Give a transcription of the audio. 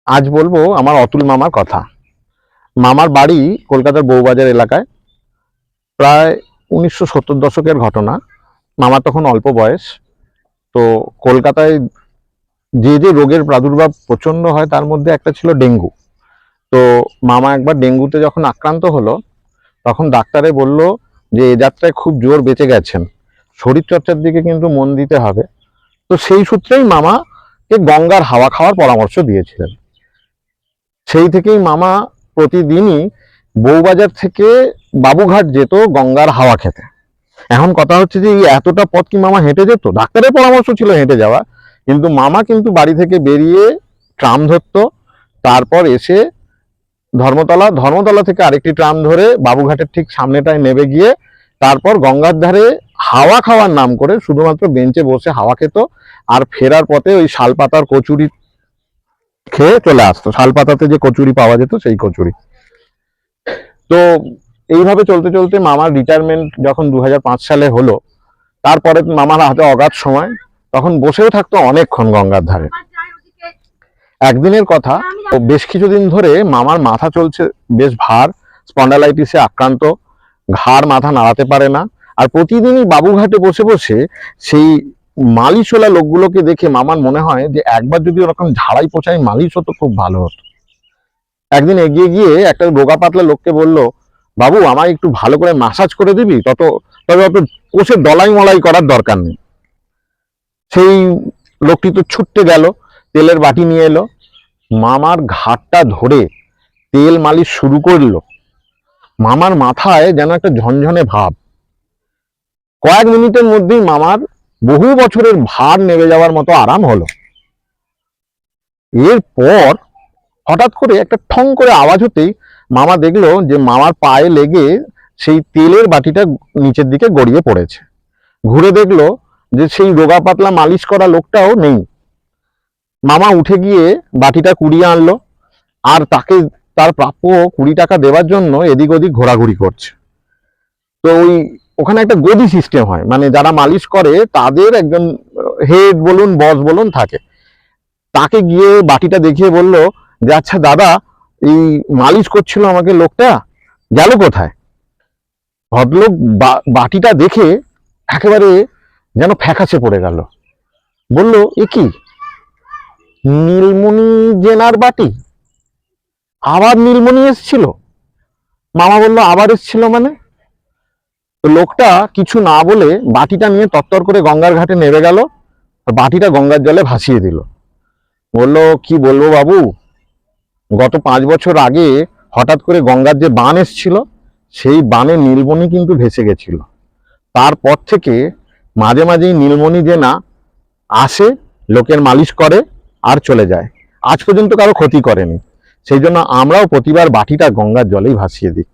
আজ বলবো আমার অতুল মামার কথা। মামার বাড়ি কলকাতার বউবাজার এলাকায়। প্রায় 1970 দশকের ঘটনা। মামার তখন অল্প বয়স। তো কলকাতায় যে যে রোগের প্রাদুর্ভাব প্রচন্ড হয় তার মধ্যে একটা ছিল ডেঙ্গু। তো মামা একবার ডেঙ্গুতে যখন আক্রান্ত হলো, তখন ডাক্তারে বলল যে এ যাত্রায় খুব জোর বেঁচে গেছেন, শরীরচর্চার দিকে কিন্তু মন দিতে হবে। তো সেই সূত্রেই মামাকে গঙ্গার হাওয়া খাওয়ার পরামর্শ দিয়েছিলেন। সেই থেকেই মামা প্রতিদিনই বউবাজার থেকে বাবুঘাট যেত গঙ্গার হাওয়া খেতে। এখন কথা হচ্ছে যে এই এতটা পথ কি মামা হেঁটে যেত? ডাক্তারের পরামর্শ ছিল হেঁটে যাওয়া, কিন্তু মামা কিন্তু বাড়ি থেকে বেরিয়ে ট্রাম ধরতো, তারপর এসে ধর্মতলা থেকে আরেকটি ট্রাম ধরে বাবুঘাটের ঠিক সামনেটায় নেমে গিয়ে তারপর গঙ্গার ধারে হাওয়া খাওয়ার নাম করে শুধুমাত্র বেঞ্চে বসে হাওয়া খেত। আর ফেরার পথে ওই শালপাতার কচুরি খেয়ে চলে আসতো। শালপাতাতে যে কচুরি পাওয়া যেত সেই কচুরি। তো এইভাবে চলতে চলতে মামার রিটায়ারমেন্ট যখন 2005 সালে হলো, তারপরে মামার হাতে অগাধ সময়, তখন বসেও থাকতো অনেকক্ষণ গঙ্গার ধারে। একদিনের কথা, বেশ কিছুদিন ধরে মামার মাথা চলছে বেশ ভার, স্পন্ডালাইটিসে আক্রান্ত, ঘাড় মাথা নাড়াতে পারে না। আর প্রতিদিনই বাবুঘাটে বসে বসে সেই মালিশওয়ালা লোকগুলোকে দেখে মামার মনে হয় যে একবার যদি ওরকম ঝাড়াই পোছাই মালিশ হতো খুব ভালো হতো। একদিন এগিয়ে গিয়ে একটা রোগা পাতলা লোককে বলল, বাবু আমায় একটু ভালো করে মাসাজ করে দিবি, তবে অত কোষে দলাই মলাই করার দরকার নেই। সেই লোকটি তো ছুটতে গেল, তেলের বাটি নিয়ে এলো, মামার ঘাটটা ধরে তেল মালিশ শুরু করলো। মামার মাথায় যেন একটা ঝনঝনে ভাব। কয়েক মিনিটের মধ্যেই মামার বহু বছরের ভার নেমে যাওয়ার মতো আরাম হলো। এরপর হঠাৎ করে একটা ঠং করে আওয়াজ হতেই মামা দেখলো যে মামার পায়ে লেগে সেই তেলের বাটিটা নিচের দিকে গড়িয়ে পড়েছে। ঘুরে দেখলো যে সেই রোগা পাতলা মালিশ করা লোকটাও নেই। মামা উঠে গিয়ে বাটিটা কুড়িয়ে আনলো, আর তাকে তার প্রাপ্য 20 টাকা দেওয়ার জন্য এদিক ওদিক ঘোরাঘুরি করছে। তো ওখানে একটা গদি সিস্টেম হয়, মানে যারা মালিশ করে তাদের একজন হেড বলুন বস বলুন থাকে। তাকে গিয়ে বাটিটা দেখিয়ে বলল যে আচ্ছা দাদা, এই মালিশ করছিল আমাকে লোকটা, গেল কোথায়? ভদ্রলোক বাটিটা দেখে একেবারে যেন ফ্যাকাশে পড়ে গেল। বলল, এ কি, নীলমণি জেনার বাটি? আবার নীলমণি এসছিল? মামা বলল, আবার এসছিল মানে? তো লোকটা কিছু না বলে বাটিটা নিয়ে তত্তর করে গঙ্গার ঘাটে নেমে গেল, বাটিটা গঙ্গার জলে ভাসিয়ে দিল। বলল, কি বলবো বাবু, গত 5 বছর আগে হঠাৎ করে গঙ্গার যে বান এসছিল, সেই বানে নীলমণি কিন্তু ভেসে গেছিল। তারপর থেকে মাঝে মাঝেই নীলমণি যে না আসে, লোকের মালিশ করে আর চলে যায়, আজ পর্যন্ত কারো ক্ষতি করেনি। সেই জন্য আমরাও প্রতিবার বাটিটা গঙ্গার জলেই ভাসিয়ে দিই।